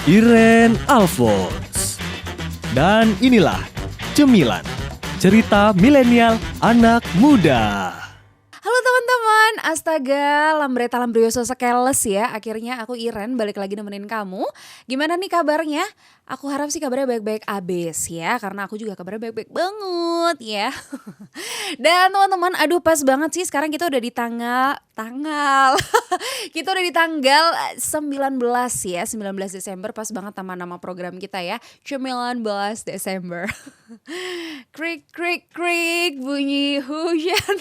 Iren Alphonse. Dan inilah Cemilan, cerita milenial anak muda. Halo teman-teman, astaga lambreta lambrioso sekeles ya. Akhirnya aku Iren balik lagi nemenin kamu. Gimana nih kabarnya? Aku harap sih kabarnya baik-baik abis ya. Karena aku juga kabarnya baik-baik banget ya. Dan teman-teman, aduh pas banget sih sekarang kita udah di tanggal kita udah di tanggal 19 ya, 19 Desember, pas banget sama nama program kita ya, 19 Desember. Krik krik krik bunyi hujan.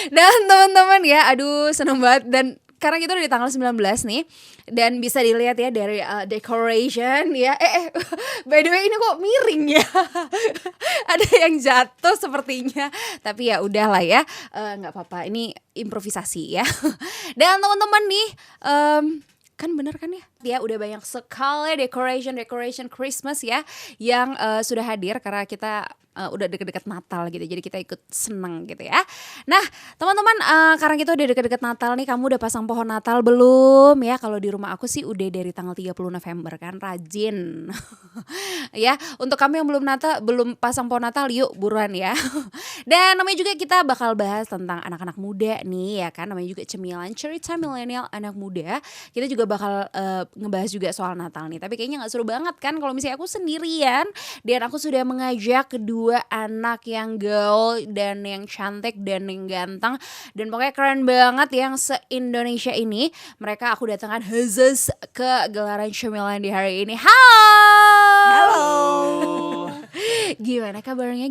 Dan teman-teman ya, aduh seneng banget. Dan karena kita udah di tanggal 19 nih, dan bisa dilihat ya dari decoration ya. By the way ini kok miring ya. Ada yang jatuh sepertinya. Tapi ya udahlah ya, nggak apa-apa. Ini improvisasi ya. Dan teman-teman nih, kan bener kan ya? Dia udah banyak sekali decoration Christmas ya yang sudah hadir karena kita udah deket-deket Natal gitu. Jadi kita ikut seneng gitu ya. Nah teman-teman, karena kita udah deket-deket Natal nih, kamu udah pasang pohon Natal belum ya? Kalau di rumah aku sih udah dari tanggal 30 November kan, rajin. Ya, untuk kamu yang belum pasang pohon Natal, yuk buruan ya. Dan namanya juga kita bakal bahas tentang anak-anak muda nih ya kan. Namanya juga Cemilan, cerita milenial anak muda. Kita juga bakal ngebahas juga soal Natal nih. Tapi kayaknya gak seru banget kan kalau misalnya aku sendirian. Dan aku sudah mengajak kedua anak yang gaul dan yang cantik dan yang ganteng. Dan pokoknya keren banget yang se-Indonesia ini. Mereka aku datangkan khusus ke gelaran Cemilan di hari ini. Halo. Gimana kabarnya?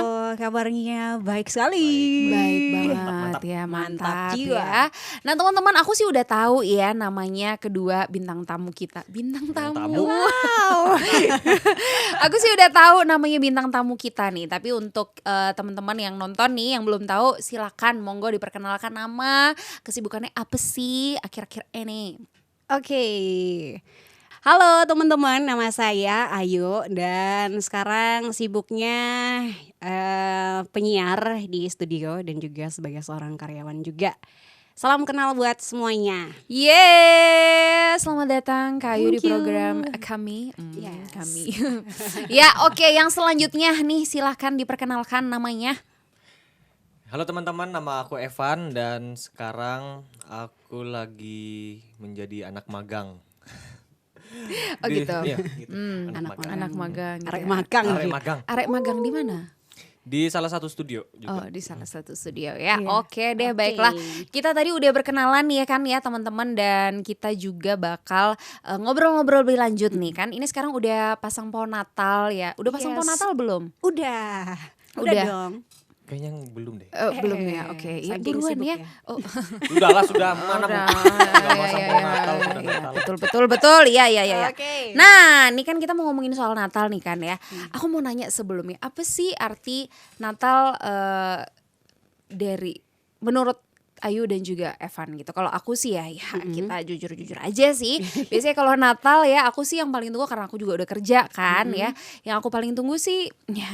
Halo, kabarnya baik sekali. Baik banget Mantap. ya, mantap jiwa. ya. Nah teman-teman, aku sih udah tahu ya namanya kedua bintang tamu kita. Bintang tamu. Wow. Aku sih udah tahu namanya bintang tamu kita nih. Tapi untuk teman-teman yang nonton nih yang belum tahu, silakan monggo diperkenalkan nama, kesibukannya apa sih akhir-akhir ini. Oke. Halo teman-teman, nama saya Ayu dan sekarang sibuknya penyiar di studio dan juga sebagai seorang karyawan juga. Salam kenal buat semuanya. Yeay, selamat datang Kak Ayu di Thank you. program kami. Yes. Kami. Ya oke, yang selanjutnya nih silahkan diperkenalkan namanya. Halo teman-teman, nama aku Evan dan sekarang aku lagi menjadi anak magang. Oh gitu. Iya, gitu. Anak magang. gitu Arek ya. magang. Arek magang Arek magang di mana? di salah satu studio Oh, juga. di salah satu studio ya. Iya. Oke deh, Oke. baiklah. Kita tadi udah berkenalan ya kan ya teman-teman, dan kita juga bakal ngobrol-ngobrol lebih lanjut nih kan. Ini sekarang udah pasang pohon Natal ya. Udah pasang Yes. pohon Natal belum? Udah Udah. dong. Kayaknya belum deh. Belum ya. Oke. Ya saking buruan sibuk ya. ya. Oh. Sudah mana Udah. nggak pasang Ya, pohon ya, Natal, ya, sudah ya. Natal. Betul. Iya. Oke. Nah, ini kan kita mau ngomongin soal Natal nih kan ya. Aku mau nanya sebelumnya, apa sih arti Natal dari menurut Ayu dan juga Evan gitu. Kalau aku sih ya kita jujur-jujur aja sih. Biasanya kalau Natal ya aku sih yang paling tunggu, karena aku juga udah kerja kan ya. Yang aku paling tunggu sih ya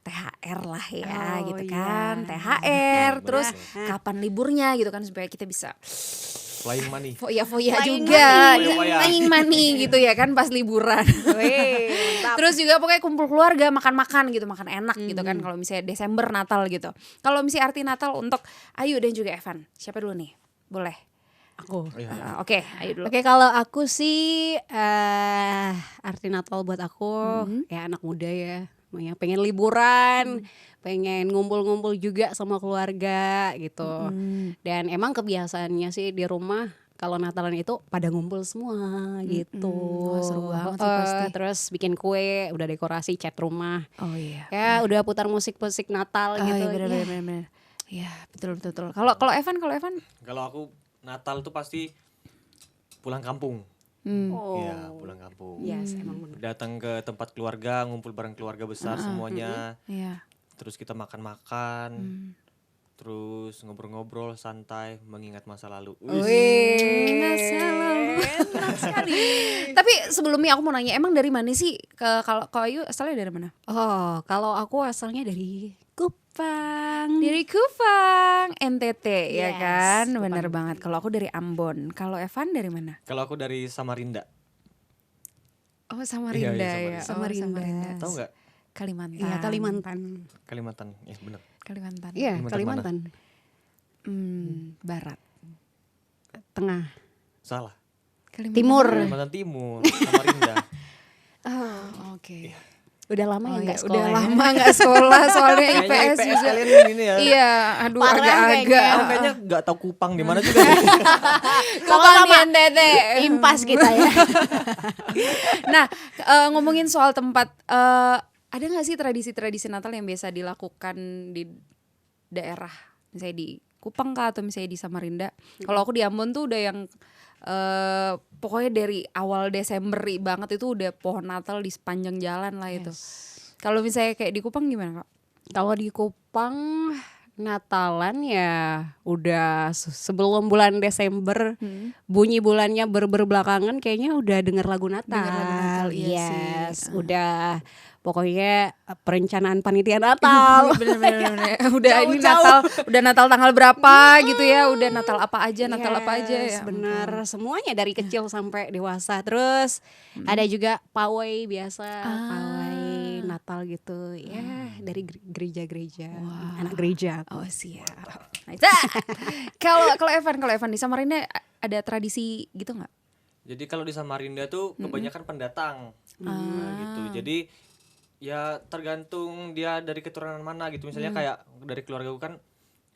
THR lah ya Oh, gitu iya. kan. THR, Benar, terus benar. kapan liburnya gitu kan, supaya kita bisa Flying money. foya Flying juga, money. Foya-foya. flying money gitu ya kan pas liburan. Wih, mantap. Terus juga pokoknya kumpul keluarga, makan-makan gitu, makan enak gitu kan kalau misalnya Desember Natal gitu. Kalau misalnya arti Natal untuk Ayu dan juga Evan, siapa dulu nih? Boleh. Aku. Iya. Oke, Ayu dulu. Oke, kalau aku sih arti Natal buat aku ya anak muda ya, yang pengen liburan, pengen ngumpul-ngumpul juga sama keluarga gitu. Dan emang kebiasaannya sih di rumah kalau Natalan itu pada ngumpul semua gitu. Wah, seru banget sih pasti. Terus bikin kue, udah dekorasi cat rumah. Oh iya. Ya udah putar musik-musik Natal Oh gitu. iya, Ya. benar. Iya, betul. Kalau Evan, Kalau aku Natal tuh pasti pulang kampung. Oh. Iya, pulang kampung. Yes, emang bener. Datang ke tempat keluarga, ngumpul bareng keluarga besar semuanya. iya. Terus kita makan-makan. Terus ngobrol-ngobrol santai mengingat masa lalu. Masa lalu. Enak sekali. Tapi sebelumnya aku mau nanya, emang dari mana sih? Kalau Ayu asalnya dari mana? Oh, kalau aku asalnya dari Kupang. Dari Kupang, NTT ya Yes, kan, Kupang. bener banget. Kalau aku dari Ambon. Kalau Evan dari mana? Kalau aku dari Samarinda. Oh, Samarinda Iya, ya. Samarinda. Oh, Samarinda. Tahu nggak? Kalimantan. Iya, Kalimantan. Kalimantan, ya benar. Kalimantan. Iya, Kalimantan Kalimantan. Barat. Tengah. Salah. Kalimantan Timur. Kalimantan Timur, Samarinda. Oh, oke. Udah lama Oh, ya ya, nggak sekolah. udah ya? lama nggak sekolah soalnya Kayaknya IPS IPS juga. kalian ini ya. Iya, aduh Parah agak-agak. Aku kayaknya nggak tahu Kupang di mana juga. Kupang di NTT. Impas kita ya. Nah, ngomongin soal tempat, ada nggak sih tradisi-tradisi Natal yang biasa dilakukan di daerah, misalnya di Kupang kah atau misalnya di Samarinda? Kalau aku di Ambon tuh udah yang pokoknya dari awal Desember banget itu udah pohon Natal di sepanjang jalan lah itu. Kalau misalnya kayak di Kupang gimana, Kak? Kalau di Kupang Natalan ya udah sebelum bulan Desember, bunyi bulannya berbelakangan kayaknya udah denger lagu Natal. Denger lagu Natal, iya sih. Udah pokoknya perencanaan panitia Natal. Bener. Udah ini Jauh-jauh. Natal, udah Natal tanggal berapa gitu ya, udah Natal apa aja, Natal apa aja ya. Bener, semuanya dari kecil sampai dewasa. Terus ada juga pawai biasa, pawai Natal gitu. Ya, dari gereja-gereja, anak gereja. Oh siap. Kalau Evan di Samarinda ada tradisi gitu nggak? Jadi kalau di Samarinda tuh kebanyakan pendatang. Gitu. Jadi ya tergantung dia dari keturunan mana gitu. Misalnya kayak dari keluarga gue kan,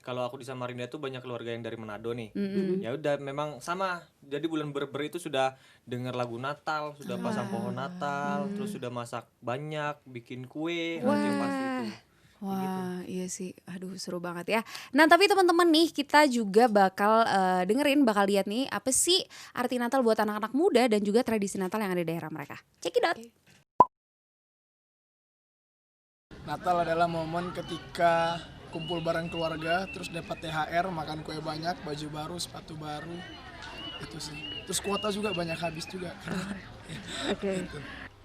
kalau aku di Samarinda tuh banyak keluarga yang dari Manado nih. Ya udah memang sama. Jadi bulan Berber itu sudah dengar lagu Natal, sudah pasang pohon Natal, terus sudah masak banyak, bikin kue, nanti pas itu. Wah, iya sih. Aduh, seru banget ya. Nah, tapi teman-teman nih, kita juga bakal bakal lihat nih apa sih arti Natal buat anak-anak muda dan juga tradisi Natal yang ada di daerah mereka. Check it out. Natal adalah momen ketika kumpul bareng keluarga, terus dapat THR, makan kue banyak, baju baru, sepatu baru, itu sih. Terus kuota juga banyak habis juga. Oke.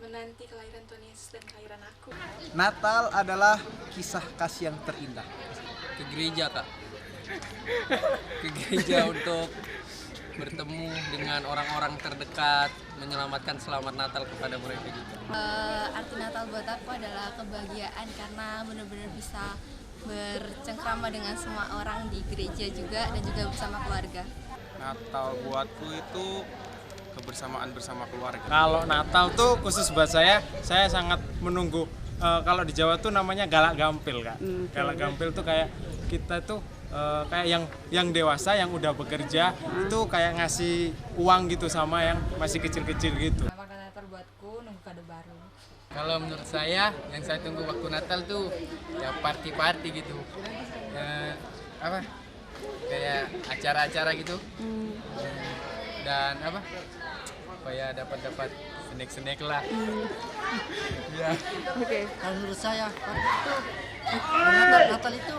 Menanti kelahiran Tuhan Yesus dan kelahiran aku. Natal adalah kisah kasih yang terindah. Ke gereja, Kak. Ke gereja untuk bertemu dengan orang-orang terdekat, menyelamatkan selamat Natal kepada mereka juga. Arti Natal buat aku adalah kebahagiaan karena benar-benar bisa bercengkrama dengan semua orang di gereja juga dan juga bersama keluarga. Natal buatku itu kebersamaan bersama keluarga. Kalau Natal tuh khusus buat saya sangat menunggu. Kalau di Jawa tuh namanya galak gampil, Kak. Galak gampil tuh kayak kita tuh kayak yang dewasa yang udah bekerja itu kayak ngasih uang gitu sama yang masih kecil-kecil gitu. Makna Natal buatku nunggu kado baru. Kalau menurut saya, yang saya tunggu waktu Natal tuh ya party-party gitu. Apa? Kayak acara-acara gitu. Dan apa? Supaya dapat snack lah. Ya. Kalau menurut saya Natal itu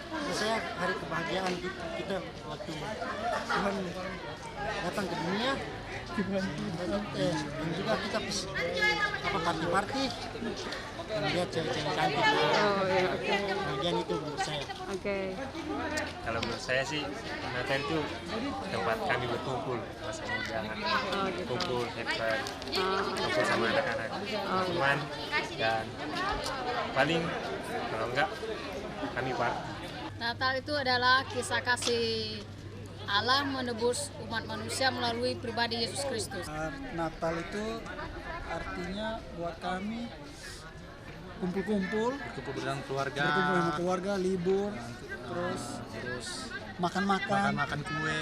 menurut saya hari kebahagiaan kita waktu Tuhan datang ke dunia dan juga kita party melihat cewek-cewek cantik. Kebahagiaan itu menurut saya. Kalau menurut saya sih Natal itu tempat kami berkumpul masa muda, kumpul hebat, kumpul sama anak-anak, teman dan paling kalau enggak kami party. Natal itu adalah kisah kasih Allah menebus umat manusia melalui pribadi Yesus Kristus. Natal itu artinya buat kami kumpul-kumpul Dengan keluarga, sama keluarga, libur, terus makan kue.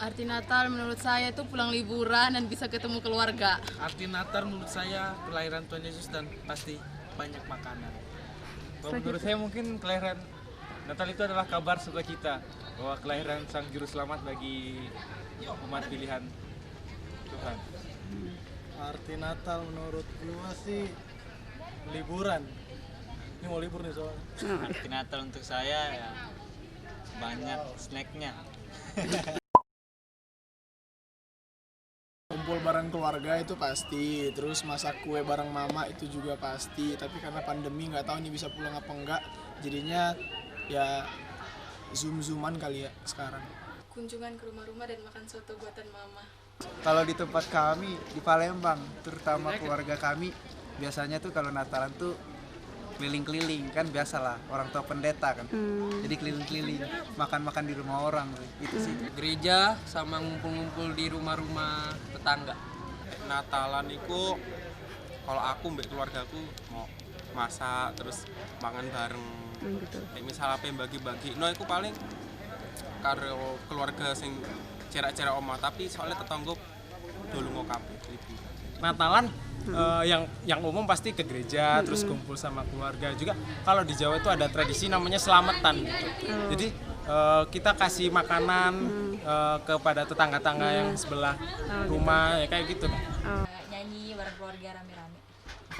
Arti Natal menurut saya itu pulang liburan dan bisa ketemu keluarga. Arti Natal menurut saya kelahiran Tuhan Yesus dan pasti banyak makanan. Kalau menurut saya mungkin kelahiran Natal itu adalah kabar sukacita bahwa kelahiran Sang Juru Selamat bagi umat pilihan Tuhan. Arti Natal menurut gua sih liburan. Ini mau libur nih soalnya. Arti Natal untuk saya ya banyak snacknya. Kumpul bareng keluarga itu pasti, terus masak kue bareng mama itu juga pasti. Tapi karena pandemi nggak tahu nih bisa pulang apa enggak, jadinya ya zoom-zooman kali ya sekarang. Kunjungan ke rumah-rumah dan makan soto buatan mama. Kalau di tempat kami di Palembang, terutama keluarga kami, biasanya tuh kalau Natalan tuh keliling-keliling, kan biasalah orang tua pendeta kan. Jadi keliling-keliling, makan-makan di rumah orang itu sih. Gereja sama ngumpul-ngumpul di rumah-rumah tetangga. Natalan itu kalau aku mbak keluargaku mau masak terus mangan bareng. Kayak misal apa yang bagi-bagi, no aku paling karo keluarga sing cerak-cerak omah, tapi soalnya tetangga dulu mau kabeh. Natalan yang umum pasti ke gereja, terus kumpul sama keluarga juga. Kalau di Jawa itu ada tradisi namanya selamatan gitu. Jadi kita kasih makanan kepada tetangga-tetangga yang sebelah rumah, ya kayak gitu. Nyanyi bareng keluarga rame-rame.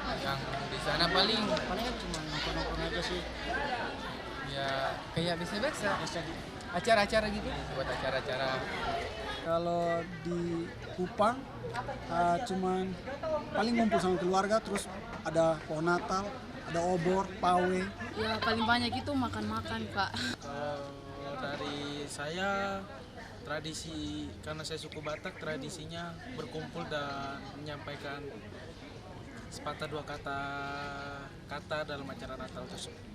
Yang di sana paling Paling kan cuma nongkrong-nongkrong aja sih. ya kayak biasa-biasa acara-acara gitu, buat acara-acara. Kalau di Kupang cuman paling ngumpul sama keluarga, terus ada pohon Natal, ada obor, pawe. Ya paling banyak itu makan-makan Kak. Kalau dari saya tradisi, karena saya suku Batak, tradisinya berkumpul dan menyampaikan sepatah dua kata dalam acara Natal tersebut.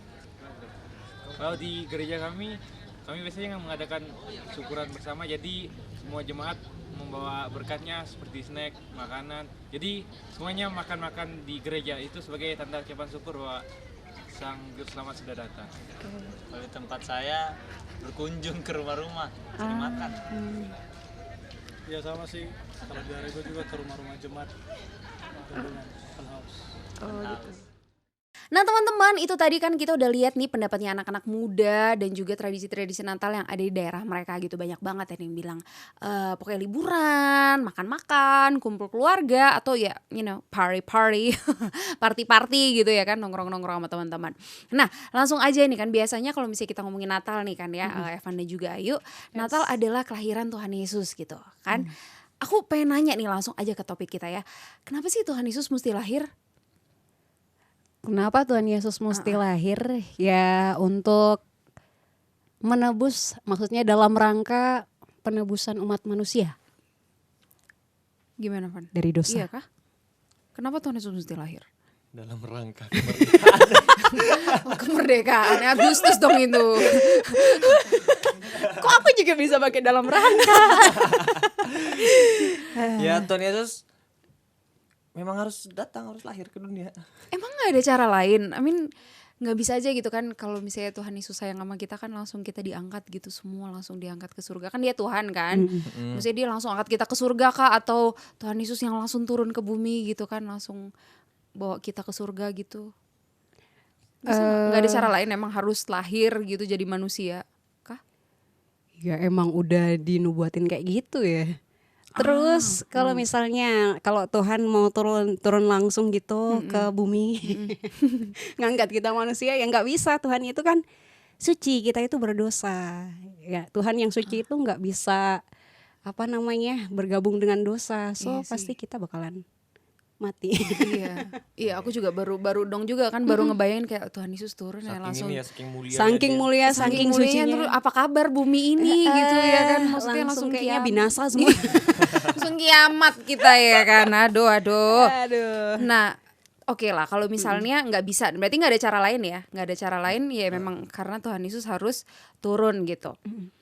Kalau di gereja kami biasanya mengadakan syukuran bersama, jadi semua jemaat membawa berkatnya seperti snack, makanan. Jadi semuanya makan-makan di gereja, itu sebagai tanda ucapan syukur bahwa Sang Juru Selamat sudah datang. Kalau di tempat saya berkunjung ke rumah-rumah, cari makan. Ya sama sih, kalau di hari juga ke rumah-rumah jemaat. Nah teman-teman, itu tadi kan kita udah lihat nih pendapatnya anak-anak muda dan juga tradisi-tradisi Natal yang ada di daerah mereka gitu. Banyak banget yang bilang pokoknya liburan, makan-makan, kumpul keluarga, atau ya party-party, party-party gitu ya kan, nongkrong-nongkrong sama teman-teman. Nah langsung aja nih kan, biasanya kalau misalnya kita ngomongin Natal nih kan ya, Evan dan juga Ayu, Natal adalah kelahiran Tuhan Yesus gitu kan. Aku pengen nanya nih langsung aja ke topik kita ya, kenapa sih Tuhan Yesus mesti lahir? Kenapa Tuhan Yesus mesti lahir? Ya untuk menebus, maksudnya dalam rangka penebusan umat manusia. Gimana Van? Dari dosa. Iya kah? Kenapa Tuhan Yesus mesti lahir? Dalam rangka Kemerdekaan Agustus dong itu. Kok aku juga bisa pakai dalam rangka? Ya Tuhan Yesus memang harus datang, harus lahir ke dunia. Emang gak ada cara lain? I mean gak bisa aja gitu kan, kalau misalnya Tuhan Yesus sayang sama kita kan langsung kita diangkat gitu, semua langsung diangkat ke surga. Kan dia Tuhan kan, maksudnya dia langsung angkat kita ke surga kah? Atau Tuhan Yesus yang langsung turun ke bumi gitu kan, langsung bawa kita ke surga gitu? Gak ada cara lain, emang harus lahir gitu jadi manusia kah? Ya emang udah dinubuatin kayak gitu ya. Terus kalau misalnya kalau Tuhan mau turun langsung gitu ke bumi, ngangkat kita manusia, ya nggak bisa. Tuhan itu kan suci, kita itu berdosa. Ya Tuhan yang suci itu nggak bisa bergabung dengan dosa. So pasti kita bakalan mati. Iya, aku juga baru dong juga kan, baru ngebayangin kayak Tuhan Yesus turun ya langsung. Saking mulia, saking sucinya. Terus apa kabar bumi ini gitu ya kan, maksudnya langsung kayaknya kiamat. binasa semua. Langsung kiamat kita ya kan, aduh. Nah oke lah, kalau misalnya nggak bisa, berarti nggak ada cara lain ya, nggak ada cara lain ya, memang karena Tuhan Yesus harus turun gitu.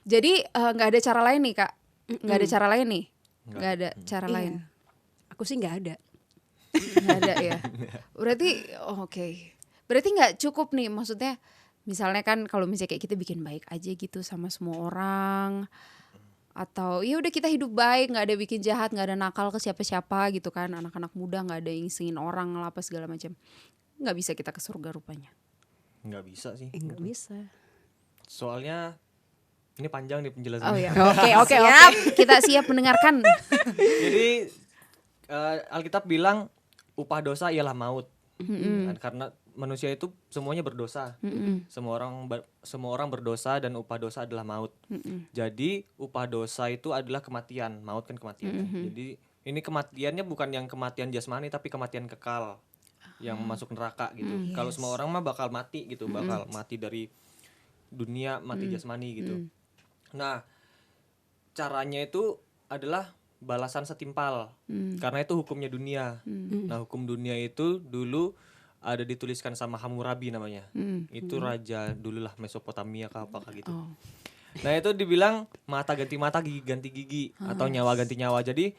Jadi nggak ada cara lain nih Kak, nggak ada cara lain nih, nggak ada cara lain. Aku sih nggak ada. Nggak ada ya. Berarti oke. Berarti nggak cukup nih, maksudnya misalnya kan kalau misalnya kayak kita bikin baik aja gitu sama semua orang, atau ya udah kita hidup baik, nggak ada bikin jahat, nggak ada nakal ke siapa-siapa gitu kan, anak-anak muda nggak ada yang isengin orang apa segala macam, nggak bisa kita ke surga rupanya. Nggak bisa sih. Nggak bisa. Soalnya ini panjang nih penjelasannya. Oh ya. Oke. Kita siap mendengarkan. Jadi Alkitab bilang upah dosa ialah maut. Karena manusia itu semuanya berdosa. Semua orang berdosa dan upah dosa adalah maut. Jadi upah dosa itu adalah kematian, maut kan kematian. Jadi ini kematiannya bukan yang kematian jasmani tapi kematian kekal yang masuk neraka gitu. Kalau semua orang mah bakal mati gitu, bakal mati dari dunia, mati jasmani gitu. Nah, caranya itu adalah balasan setimpal. Karena itu hukumnya dunia. Nah, hukum dunia itu dulu ada dituliskan sama Hammurabi namanya. Itu raja dululah Mesopotamia kah apakah gitu. Nah, itu dibilang mata ganti mata, gigi ganti gigi atau nyawa ganti nyawa. Jadi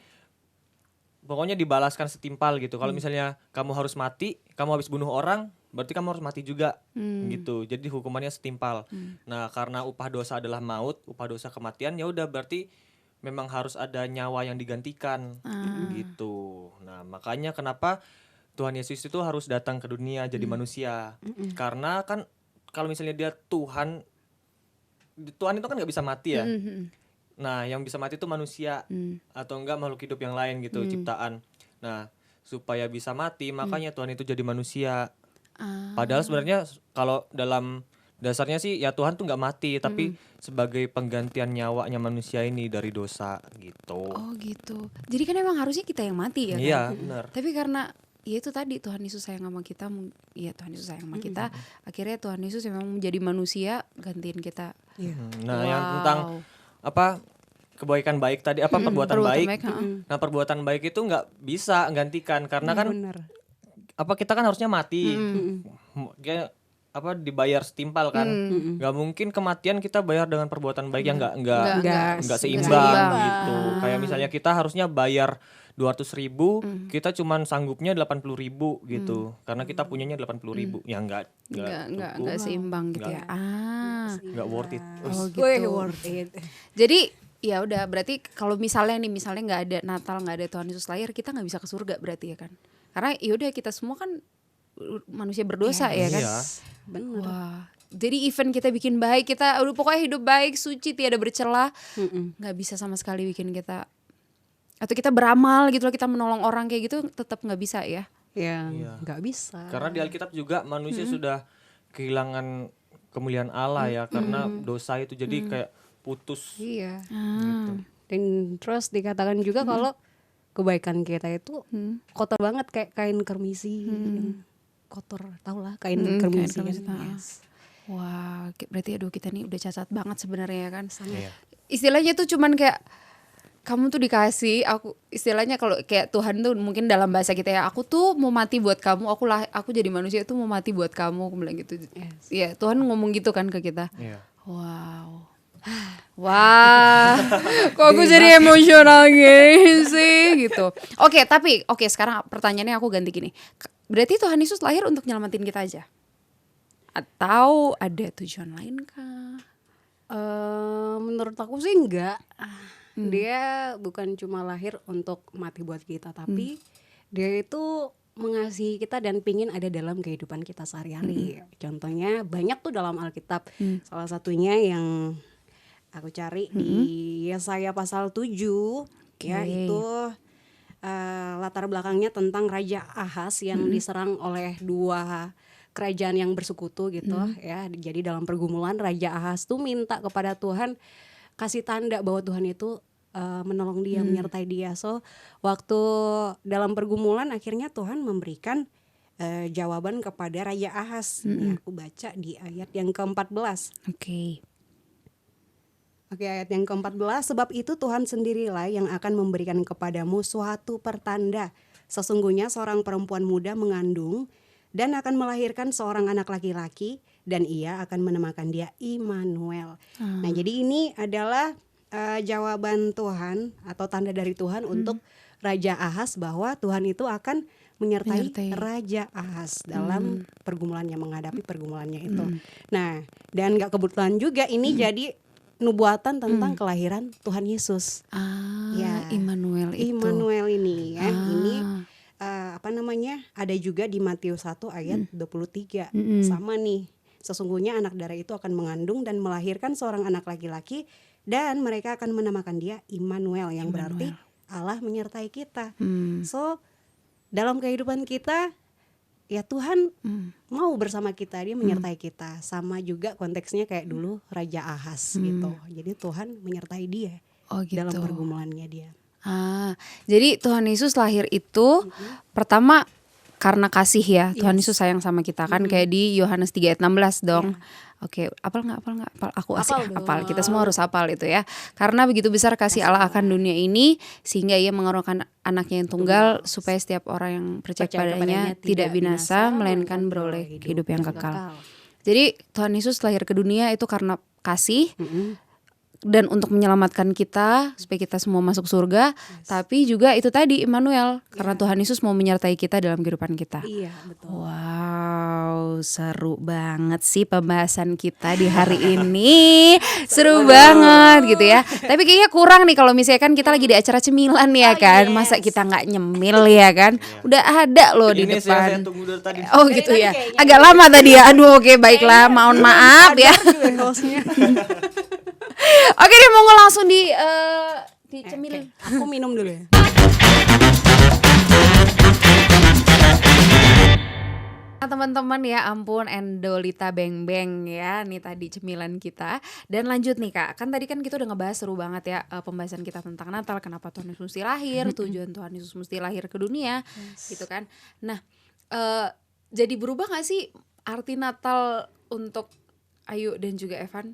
pokoknya dibalaskan setimpal gitu. Kalau misalnya kamu harus mati, kamu habis bunuh orang, berarti kamu harus mati juga gitu. Jadi hukumannya setimpal. Nah, karena upah dosa adalah maut, upah dosa kematian, ya udah berarti memang harus ada nyawa yang digantikan gitu. Nah, makanya kenapa Tuhan Yesus itu harus datang ke dunia jadi manusia. Karena kan kalau misalnya dia Tuhan itu kan nggak bisa mati ya. Nah, yang bisa mati itu manusia atau enggak makhluk hidup yang lain gitu, ciptaan. Nah, supaya bisa mati makanya Tuhan itu jadi manusia. Padahal sebenarnya kalau dalam dasarnya sih ya Tuhan tuh nggak mati, tapi sebagai penggantian nyawanya manusia ini dari dosa gitu. Oh gitu. Jadi kan emang harusnya kita yang mati ya kan? Iya, benar. Tapi karena ya itu tadi Tuhan Yesus sayang sama kita, ya Tuhan Yesus sayang sama kita, akhirnya Tuhan Yesus memang menjadi manusia gantiin kita. Nah, yang tentang apa kebaikan baik tadi, apa perbuatan baik. Nah, perbuatan baik itu nggak bisa gantikan karena kan apa kita kan harusnya mati. Kayak apa dibayar setimpal kan. Nggak mungkin kematian kita bayar dengan perbuatan baik yang nggak seimbang gitu. Kayak misalnya kita harusnya bayar 200.000, kita cuman sanggupnya 80.000 gitu. Karena kita punyanya 80.000. Ya nggak seimbang gitu ya. Nggak worth it. Oh gitu. Worth it. Jadi ya udah berarti kalau misalnya nggak ada Natal, nggak ada Tuhan Yesus lahir, kita nggak bisa ke surga berarti ya kan? Karena ya udah kita semua kan manusia berdosa ya kan? Iya. Bener. Wah. Jadi event kita bikin baik, kita udah pokoknya hidup baik, suci, tiada bercela, nggak bisa sama sekali bikin kita, atau kita beramal gitu loh, kita menolong orang kayak gitu tetap nggak bisa ya? Ya, nggak bisa. Karena di Alkitab juga manusia sudah kehilangan kemuliaan Allah ya, karena dosa itu jadi kayak putus. Iya. Gitu. Dan terus dikatakan juga kalau kebaikan kita itu kotor banget kayak kain kermisi. Kotor, tau lah kain kermisi. Yes. Wah, berarti aduh kita nih udah cacat banget sebenarnya kan. Iya. Istilahnya tuh cuman kayak kamu tuh dikasih, aku istilahnya kalau kayak Tuhan tuh mungkin dalam bahasa kita ya, aku tuh mau mati buat kamu, aku jadi manusia tuh mau mati buat kamu, aku bilang gitu. Iya, Tuhan ngomong gitu kan ke kita. Wow. Wah, kok aku jadi emosional gini sih gitu. Oke, sekarang pertanyaannya aku ganti gini. Berarti Tuhan Yesus lahir untuk nyelamatin kita aja? Atau ada tujuan lain kah? Menurut aku sih enggak. Dia bukan cuma lahir untuk mati buat kita, tapi dia itu mengasihi kita dan pingin ada dalam kehidupan kita sehari-hari. Contohnya banyak tuh dalam Alkitab. Salah satunya yang aku cari di Yesaya pasal 7 ya, itu latar belakangnya tentang Raja Ahaz yang diserang oleh dua kerajaan yang bersekutu gitu ya. Jadi dalam pergumulan Raja Ahaz tuh minta kepada Tuhan kasih tanda bahwa Tuhan itu menolong dia, menyertai dia. So waktu dalam pergumulan akhirnya Tuhan memberikan jawaban kepada Raja Ahaz. Nih, aku baca di ayat yang ke-14. Oke, ayat yang ke-14, sebab itu Tuhan sendirilah yang akan memberikan kepadamu suatu pertanda. Sesungguhnya seorang perempuan muda mengandung dan akan melahirkan seorang anak laki-laki, dan ia akan menamakan dia Immanuel. Nah, jadi ini adalah jawaban Tuhan atau tanda dari Tuhan untuk Raja Ahaz bahwa Tuhan itu akan menyertai Raja Ahaz dalam pergumulannya, menghadapi pergumulannya itu. Nah, dan gak kebetulan juga ini jadi nubuatan tentang kelahiran Tuhan Yesus. Ya, Immanuel itu. Immanuel ini ya, ini ada juga di Matius 1 ayat 23. Sama nih, sesungguhnya anak darah itu akan mengandung dan melahirkan seorang anak laki-laki, dan mereka akan menamakan dia Immanuel, yang berarti Allah menyertai kita. So dalam kehidupan kita ya Tuhan mau bersama kita, dia menyertai kita. Sama juga konteksnya kayak dulu Raja Ahaz gitu. Jadi Tuhan menyertai dia dalam pergumulannya dia. Jadi Tuhan Yesus lahir itu pertama karena kasih ya. Tuhan Yesus sayang sama kita kan, kayak di Yohanes 3 ayat 16 dong. Oke, apal nggak? Apal. Aku Hafal asik dong. hafal. Kita semua harus hafal itu ya. Karena begitu besar kasih Allah akan dunia ini sehingga Ia mengaruniakan anaknya yang tunggal supaya setiap orang yang percaya kepadanya tidak binasa melainkan beroleh hidup yang kekal. Jadi Tuhan Yesus lahir ke dunia itu karena kasih dan untuk menyelamatkan kita supaya kita semua masuk surga. Tapi juga itu tadi Immanuel karena Tuhan Yesus mau menyertai kita dalam kehidupan kita. Iya, betul. Wow, seru banget sih pembahasan kita di hari ini. Seru banget gitu ya. Tapi kayaknya kurang nih kalau misalnya kan kita lagi di acara cemilan ya kan. Masa kita nggak nyemil ya kan. Udah ada loh di Ini sih yang saya depan. tunggu dari tadi. Oh gitu ya. Agak lama tadi ya. Aduh oke baiklah. Mohon maaf ya. Oke deh monggo langsung di cemil. Aku minum dulu ya. Nah, teman-teman ya ampun Endolita Beng Beng ya. Nih tadi cemilan kita. Dan lanjut nih Kak. Kan tadi kan kita udah ngebahas seru banget ya pembahasan kita tentang Natal. Kenapa Tuhan Yesus mesti lahir, tujuan Tuhan Yesus mesti lahir ke dunia gitu kan. Nah jadi berubah gak sih arti Natal untuk Ayu dan juga Evan?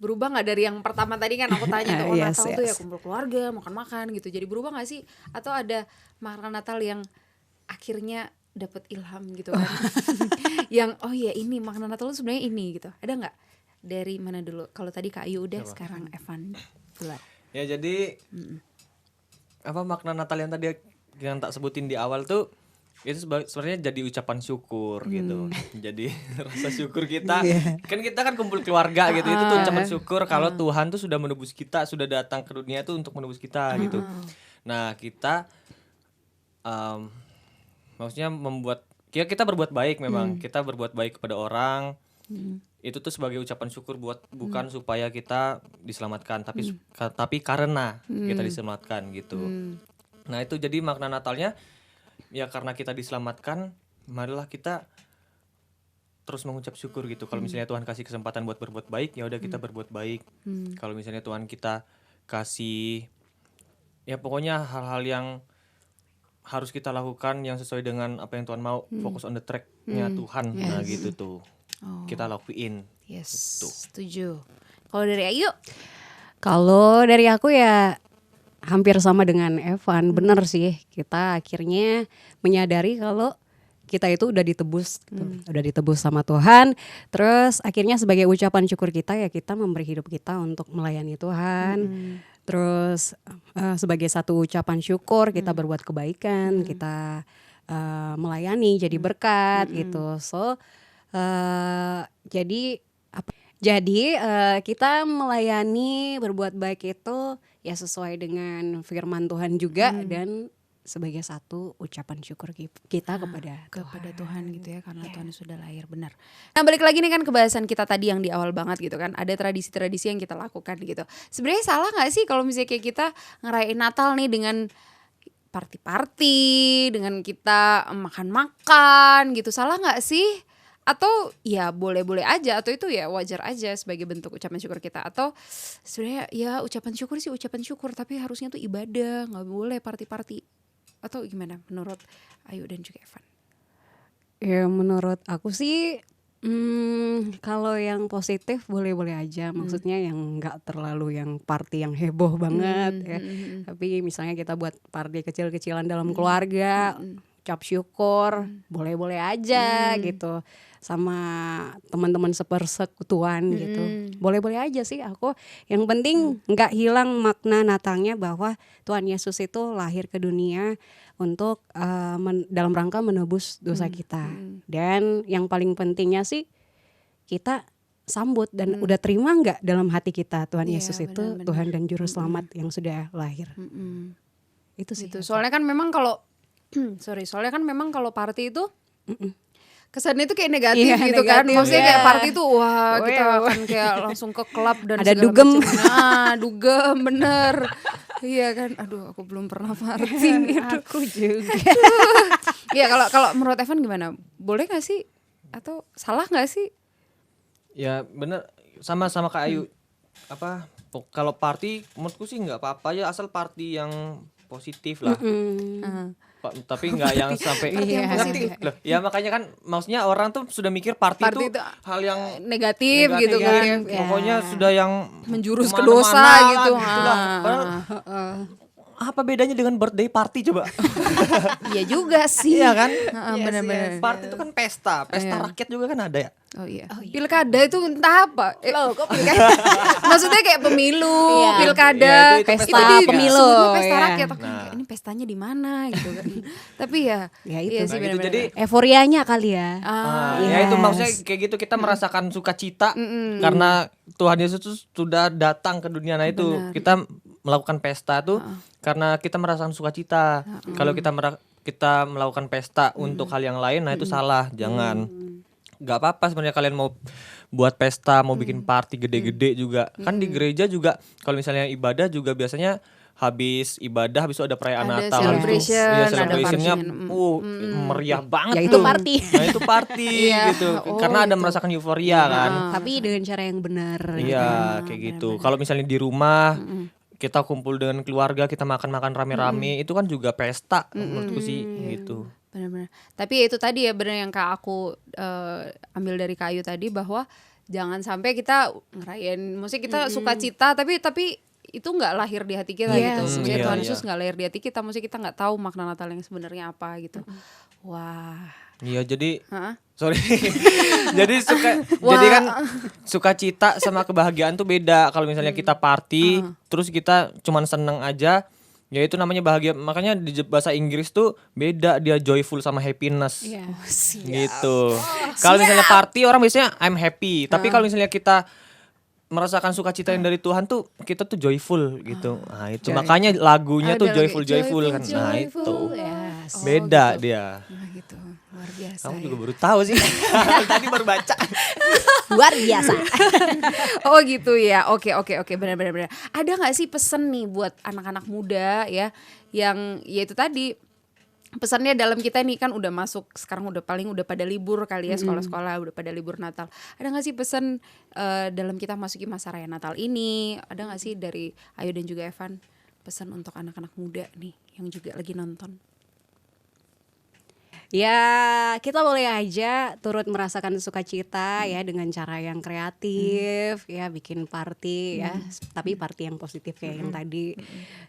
Berubah gak dari yang pertama tadi kan aku tanya tuh Natal tuh ya kumpul keluarga, makan-makan gitu. Jadi berubah gak sih? Atau ada makna Natal yang akhirnya dapat ilham gitu kan? Yang oh ya ini makna Natal tuh sebenarnya ini gitu. Ada nggak? Dari mana dulu? Kalau tadi Kak Ayu udah, sekarang Evan duluan. Ya jadi apa makna Natal yang tadi yang tak sebutin di awal tuh itu sebenarnya jadi ucapan syukur gitu. Jadi rasa syukur kita kan kita kan kumpul keluarga gitu. Itu tuh ucapan syukur kalau Tuhan tuh sudah menebus kita, sudah datang ke dunia tuh untuk menebus kita gitu. Nah, kita maksudnya membuat kita berbuat baik memang. Kita berbuat baik kepada orang. Itu tuh sebagai ucapan syukur bukan supaya kita diselamatkan tapi karena kita diselamatkan gitu. Nah, itu jadi makna Natalnya ya karena kita diselamatkan, marilah kita terus mengucap syukur gitu. Kalau misalnya Tuhan kasih kesempatan buat berbuat baik, ya udah kita berbuat baik. Kalau misalnya Tuhan kita kasih ya pokoknya hal-hal yang harus kita lakukan yang sesuai dengan apa yang Tuhan mau, fokus on the track-nya Tuhan. Nah, gitu tuh. Kita lakuin. Yes. Gitu. Setuju. Kalau dari Ayu? Kalau dari aku ya hampir sama dengan Evan, bener sih kita akhirnya menyadari kalau kita itu udah ditebus, udah ditebus sama Tuhan. Terus akhirnya sebagai ucapan syukur kita ya kita memberi hidup kita untuk melayani Tuhan. Terus sebagai satu ucapan syukur kita berbuat kebaikan, kita melayani jadi berkat gitu. So jadi kita melayani berbuat baik itu ya sesuai dengan firman Tuhan juga dan sebagai satu ucapan syukur kita kepada Tuhan gitu ya karena Tuhan sudah lahir benar. Nah balik lagi nih kan kebahasan kita tadi yang di awal banget gitu kan, ada tradisi-tradisi yang kita lakukan gitu. Sebenarnya salah nggak sih kalau misalnya kayak kita ngerayain Natal nih dengan party-party, dengan kita makan-makan gitu, salah nggak sih? Atau ya boleh-boleh aja, atau itu ya wajar aja sebagai bentuk ucapan syukur kita. Atau sebenarnya ya ucapan syukur tapi harusnya tuh ibadah, nggak boleh party-party. Atau gimana menurut Ayu dan juga Evan? Ya menurut aku sih kalau yang positif boleh-boleh aja. Maksudnya yang nggak terlalu yang party yang heboh banget ya. Tapi misalnya kita buat party kecil-kecilan dalam keluarga, ucap syukur, boleh-boleh aja gitu. Sama teman-teman sepersekutuan gitu. Boleh-boleh aja sih aku. Yang penting nggak hilang makna Natalnya bahwa Tuhan Yesus itu lahir ke dunia untuk dalam rangka menebus dosa kita. Dan yang paling pentingnya sih kita sambut dan udah terima nggak dalam hati kita Tuhan Yesus itu benar. Tuhan dan Juru Selamat yang sudah lahir. Itu sih. Gitu. Soalnya kan memang kalau party itu kesannya itu kayak negatif gitu negatif, kan. Maksudnya kayak party itu wah kita akan kayak langsung ke klub dan ada dugem. Dugem bener. Iya kan. Aduh aku belum pernah party. Aku juga. Iya kalau menurut Evan gimana? Boleh gak sih? Atau salah gak sih? Ya bener sama Kak Ayu. Kalau party menurutku sih nggak apa-apa ya asal party yang positif lah. Tapi nggak yang sampai ngerti loh. Ya makanya kan maksudnya orang tuh sudah mikir party itu hal yang negatif gitu kan. Pokoknya sudah yang menjurus ke dosa gitu. Padahal apa bedanya dengan birthday party coba? Iya juga sih. Iya kan? Benar-benar. Party itu kan pesta rakyat juga kan ada ya. Oh iya. Pilkada itu entah apa. Loh, kok pilkada? Maksudnya kayak pemilu, pilkada, itu pesta pemilu. Sebutnya pesta ya. rakyat. Ini pestanya di mana gitu kan. Tapi ya itu iya sih gitu. benar-benar. Jadi euforianya kali ya. ya itu maksudnya kayak gitu kita merasakan sukacita karena Tuhan Yesus sudah datang ke dunia. Nah itu kita melakukan pesta tuh karena kita merasakan sukacita. Kalau kita melakukan pesta untuk hal yang lain, nah itu salah. Jangan. Gak apa-apa sebenarnya kalian mau buat pesta, mau bikin party gede-gede juga. Kan di gereja juga kalau misalnya ibadah juga biasanya habis ibadah habis itu ada perayaan Ada Natal, celebration, habis itu ada celebrationnya function. meriah banget Ya itu tuh. party. Nah itu party gitu. Karena ada merasakan euforia kan. Tapi dengan cara yang benar. Iya kayak gitu. Kalau misalnya di rumah kita kumpul dengan keluarga, kita makan-makan rame-rame, itu kan juga pesta menurutku sih gitu. Benar-benar. Tapi itu tadi ya benar yang Kak aku ambil dari Kak Ayu tadi bahwa jangan sampai kita ngerayain, maksudnya kita sukacita tapi itu nggak lahir di hati kita gitu. Maksudnya Tuhan Yesus nggak lahir di hati kita, maksudnya kita nggak tahu makna Natal yang sebenarnya apa gitu. Wah. Iya jadi sorry. jadi kan sukacita sama kebahagiaan tuh beda. Kalau misalnya kita party terus kita cuman seneng aja, ya itu namanya bahagia. Makanya di bahasa Inggris tuh beda, dia joyful sama happiness. Gitu. Kalau misalnya party orang biasanya I'm happy, tapi kalau misalnya kita merasakan sukacita yang dari Tuhan tuh kita tuh joyful gitu. Nah itu makanya lagunya tuh joyful kan. Nah itu beda dia. Nah gitu. Luar biasa. Kamu juga baru tahu sih. Tadi baru baca. Luar biasa. Oh gitu ya. Oke benar. Ada nggak sih pesan nih buat anak-anak muda ya yang ya itu tadi pesannya dalam kita nih kan udah masuk sekarang udah pada libur kali ya, sekolah-sekolah udah pada libur Natal. Ada nggak sih pesan dalam kita masuki masa raya Natal ini? Ada nggak sih dari Ayu dan juga Evan pesan untuk anak-anak muda nih yang juga lagi nonton? Ya kita boleh aja turut merasakan sukacita ya dengan cara yang kreatif ya, bikin party ya, tapi party yang positif kayak yang tadi.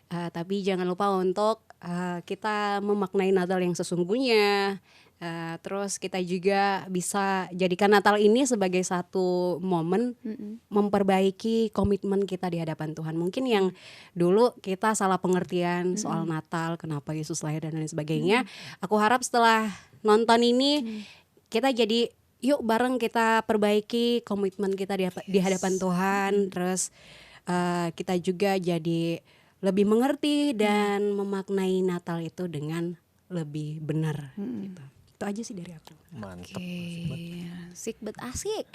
Tapi jangan lupa untuk kita memaknai Natal yang sesungguhnya. Terus kita juga bisa jadikan Natal ini sebagai satu momen memperbaiki komitmen kita di hadapan Tuhan. Mungkin yang dulu kita salah pengertian soal Natal, kenapa Yesus lahir dan lain sebagainya. Aku harap setelah nonton ini kita jadi yuk bareng kita perbaiki komitmen kita di hadapan Tuhan. Terus kita juga jadi lebih mengerti dan memaknai Natal itu dengan lebih benar gitu. Itu aja sih dari aku. Mantap. Asik bet asik.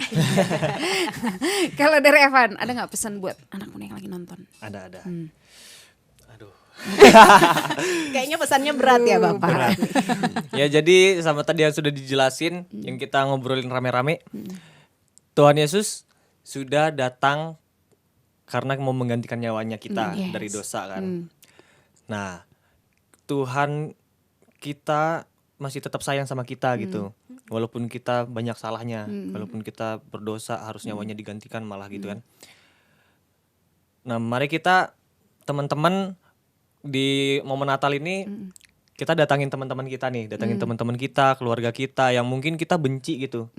Kalau dari Evan ada nggak pesan buat anak muda yang lagi nonton? Ada. Aduh. Kayaknya pesannya berat ya Bapak. Berat. Ya jadi sama tadi yang sudah dijelasin, yang kita ngobrolin rame-rame, Tuhan Yesus sudah datang karena mau menggantikan nyawanya kita dari dosa kan. Nah Tuhan kita masih tetap sayang sama kita gitu. Walaupun kita banyak salahnya, walaupun kita berdosa harus nyawanya digantikan malah gitu kan. Nah mari kita teman-teman di momen Natal ini kita datangin teman-teman kita nih, teman-teman kita, keluarga kita yang mungkin kita benci gitu.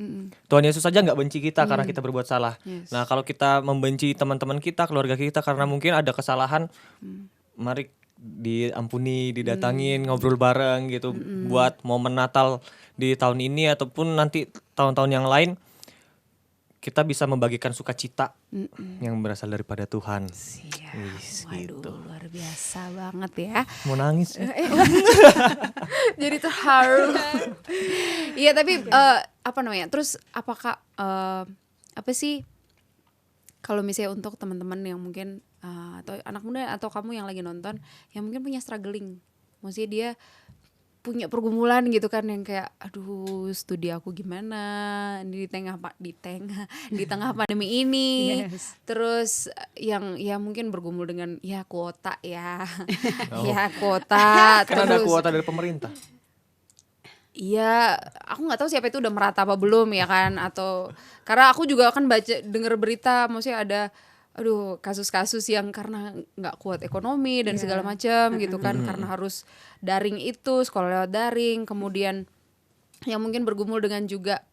Tuhan Yesus saja nggak benci kita karena kita berbuat salah. Nah kalau kita membenci teman-teman kita, keluarga kita karena mungkin ada kesalahan, mari diampuni, didatangin, ngobrol bareng gitu buat momen Natal di tahun ini ataupun nanti tahun-tahun yang lain kita bisa membagikan sukacita yang berasal daripada Tuhan. Waduh, luar biasa banget ya. Mau nangis ya? Jadi terharu. Iya tapi apa namanya? Terus apakah apa sih kalau misalnya untuk teman-teman yang mungkin atau anak muda atau kamu yang lagi nonton yang mungkin punya struggling, maksudnya dia punya pergumulan gitu kan yang kayak aduh studi aku gimana di tengah pandemi ini. Yes. Terus yang ya mungkin bergumul dengan ya kuota ya. Oh. Ya kuota Kan ada terus kuota dari pemerintah. iya, aku nggak tahu siapa itu udah merata apa belum ya kan, atau karena aku juga kan denger berita, maksudnya ada, aduh kasus-kasus yang karena nggak kuat ekonomi dan segala macam gitu kan, karena harus daring itu sekolah lewat daring, kemudian yang mungkin bergumul dengan juga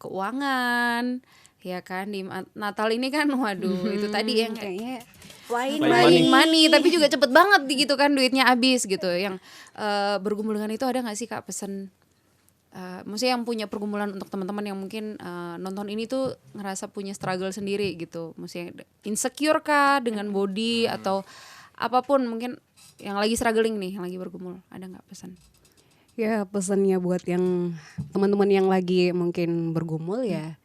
keuangan, ya kan di Natal ini kan, waduh itu tadi yang Kayaknya flying money, tapi juga cepet banget gitu kan duitnya habis gitu. Yang bergumul dengan itu ada nggak sih Kak pesan? Maksudnya yang punya pergumulan untuk teman-teman yang mungkin nonton ini tuh ngerasa punya struggle sendiri gitu, maksudnya insecure kah dengan body atau apapun mungkin yang lagi struggling nih, yang lagi bergumul, ada nggak pesan? Ya pesannya buat yang teman-teman yang lagi mungkin bergumul ya,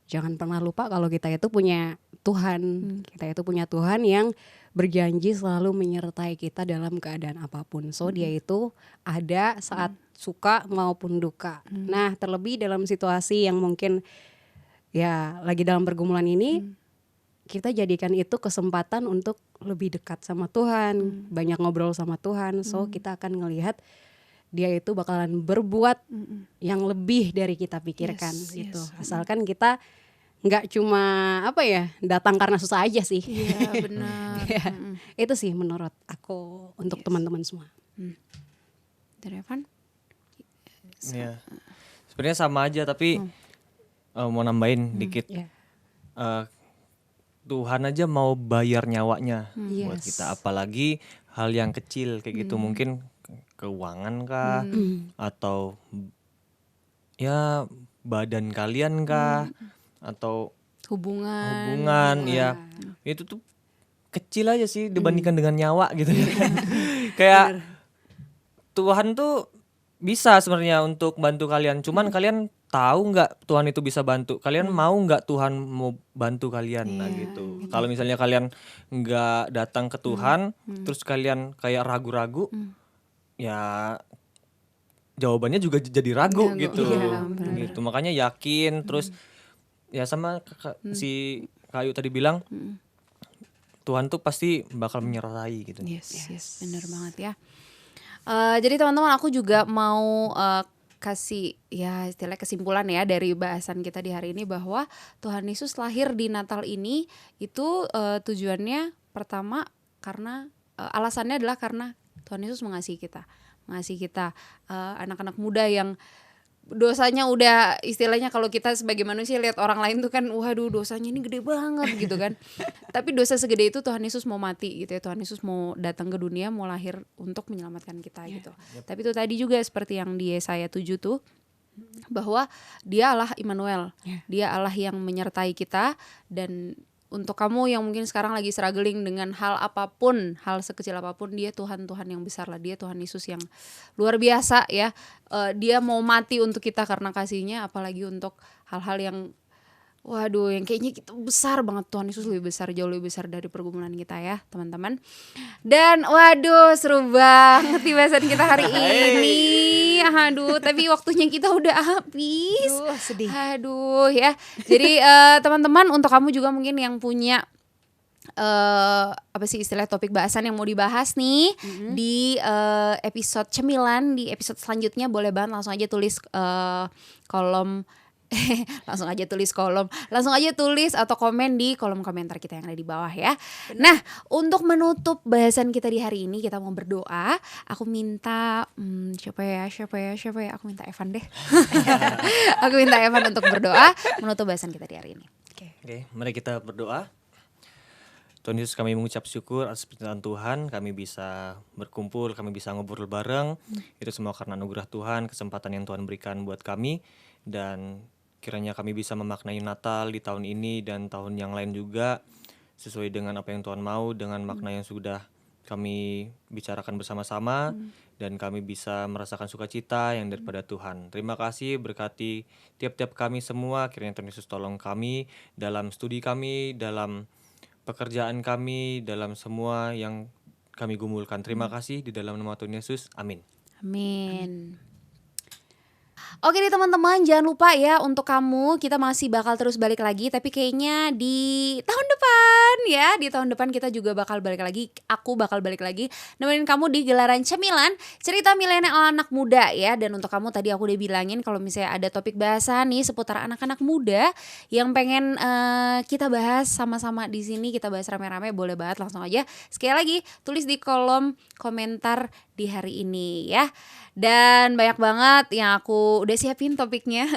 jangan pernah lupa kalau kita itu punya Tuhan. Kita itu punya Tuhan yang berjanji selalu menyertai kita dalam keadaan apapun. So dia itu ada saat suka maupun duka. Nah terlebih dalam situasi yang mungkin ya lagi dalam pergumulan ini, kita jadikan itu kesempatan untuk lebih dekat sama Tuhan, banyak ngobrol sama Tuhan. So kita akan ngelihat dia itu bakalan berbuat yang lebih dari kita pikirkan gitu. Asalkan kita nggak cuma apa ya datang karena susah aja sih. Iya benar. Ya, itu sih menurut aku untuk teman-teman semua. Dari Evan? Iya. Sebenarnya sama aja tapi mau nambahin dikit. Ya. Tuhan aja mau bayar nyawanya buat Yes. kita, apalagi hal yang kecil kayak gitu, mungkin keuangan kah atau ya badan kalian kah atau hubungan ya itu tuh kecil aja sih dibandingkan dengan nyawa gitu ya kan. Kayak Tuhan tuh bisa sebenarnya untuk bantu kalian, cuman kalian tahu nggak Tuhan itu bisa bantu kalian, mau nggak Tuhan mau bantu kalian nah gitu. Kalau misalnya kalian nggak datang ke Tuhan terus kalian kayak ragu-ragu ya jawabannya juga jadi ragu gitu. Gitu makanya yakin terus ya sama si Kayu tadi bilang Tuhan tuh pasti bakal menyertai gitu. Yes, benar banget ya. Jadi teman-teman aku juga mau kasih ya istilahnya kesimpulan ya dari bahasan kita di hari ini, bahwa Tuhan Yesus lahir di Natal ini itu tujuannya pertama karena alasannya adalah karena Tuhan Yesus mengasihi kita anak-anak muda yang dosanya udah istilahnya kalau kita sebagai manusia lihat orang lain tuh kan waduh dosanya ini gede banget gitu kan. Tapi dosa segede itu Tuhan Yesus mau mati gitu ya. Tuhan Yesus mau datang ke dunia, mau lahir untuk menyelamatkan kita gitu. Tapi itu tadi juga seperti yang di Yesaya 7 tuh, bahwa dia Allah Immanuel. Dia Allah yang menyertai kita. Dan untuk kamu yang mungkin sekarang lagi struggling dengan hal apapun, hal sekecil apapun, dia Tuhan yang besar lah, dia Tuhan Yesus yang luar biasa ya. Dia mau mati untuk kita karena kasihnya, apalagi untuk hal-hal yang waduh yang kayaknya kita besar banget. Tuhan Yesus lebih besar, jauh lebih besar dari pergumulan kita ya teman-teman. Dan waduh seru banget di bahasan kita hari ini. Aduh tapi waktunya kita udah habis. Sedih. Aduh ya. Jadi teman-teman, untuk kamu juga mungkin yang punya apa sih istilah topik bahasan yang mau dibahas nih di episode cemilan, di episode selanjutnya, boleh banget langsung aja tulis kolom langsung aja tulis atau komen di kolom komentar kita yang ada di bawah ya. Nah untuk menutup bahasan kita di hari ini, kita mau berdoa. Aku minta siapa ya aku minta Evan deh. Aku minta Evan untuk berdoa menutup bahasan kita di hari ini. Oke, mari kita berdoa. Tuhan Yesus, kami mengucap syukur atas pertolongan Tuhan, kami bisa berkumpul, kami bisa ngobrol bareng. Itu semua karena anugerah Tuhan, kesempatan yang Tuhan berikan buat kami. Dan kiranya kami bisa memaknai Natal di tahun ini dan tahun yang lain juga sesuai dengan apa yang Tuhan mau, dengan makna yang sudah kami bicarakan bersama-sama, dan kami bisa merasakan sukacita yang daripada Tuhan. Terima kasih, berkati tiap-tiap kami semua. Kiranya Tuhan Yesus tolong kami dalam studi kami, dalam pekerjaan kami, dalam semua yang kami gumulkan. Terima kasih di dalam nama Tuhan Yesus. Amin. Amin. Oke nih teman-teman, jangan lupa ya untuk kamu, kita masih bakal terus balik lagi, tapi kayaknya di tahun depan ya, di tahun depan kita juga bakal balik lagi, aku bakal balik lagi nemenin kamu di gelaran Cemilan Cerita Milenial Anak Muda ya. Dan untuk kamu tadi aku udah bilangin kalau misalnya ada topik bahasan nih seputar anak-anak muda yang pengen kita bahas sama-sama di sini, kita bahas rame-rame, boleh banget langsung aja sekali lagi tulis di kolom komentar di hari ini ya. Dan banyak banget yang aku udah siapin topiknya.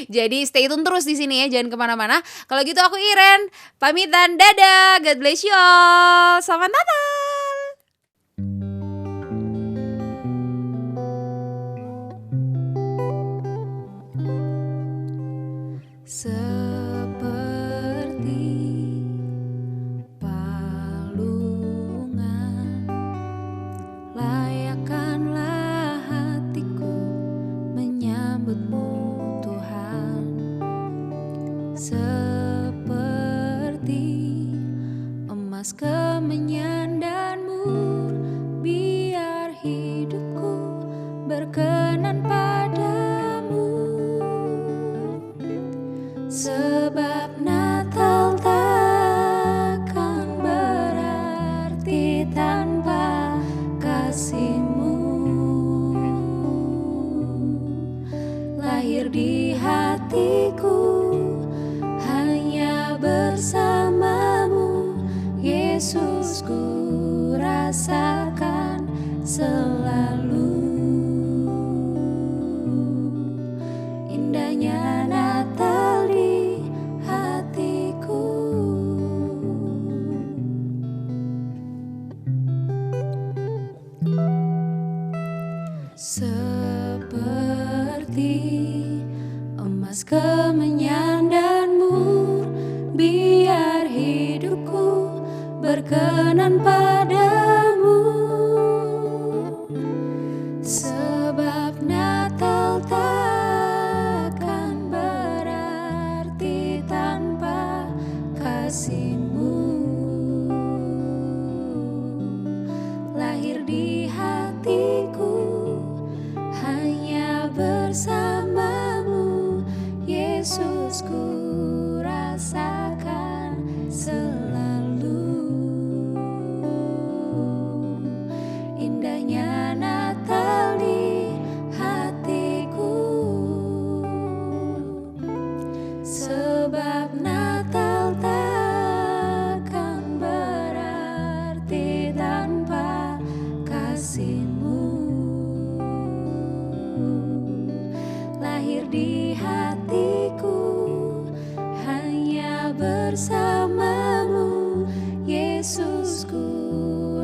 Jadi stay tune terus di sini ya, jangan kemana-mana. Kalau gitu aku Iren, pamitan, dadah, God bless you all, selamat Natal. Seperti palungan layakkanlah hatiku menyambutmu Tuhan, seperti emas kemenyan dan mur, biar hidupku berkenan padamu. Sebab Natal takkan berarti tanpa kasih-Mu. Lahir di hatiku hanya bersama-Mu, Yesus, ku rasakan selalu. Indahnya Natal di hatiku. Seperti emas kemenyan dan mur, biar hidupku berkenan padamu. Sebab Natal takkan berarti tanpa kasih-Mu. Lahir di hatiku hanya bersama-Mu, Yesus, ku rasakan selalu. Indahnya Natal di hatiku. Sebab Natal takkan berarti tanpa kasih-Mu. Lahir di hatiku hanya bersama-Mu, Yesus, ku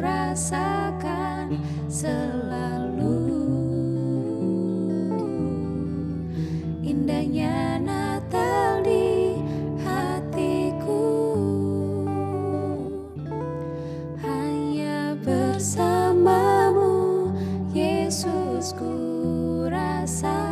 rasakan selalu. Indahnya Natal di hatiku hanya bersama-Mu, Yesus, ku rasakan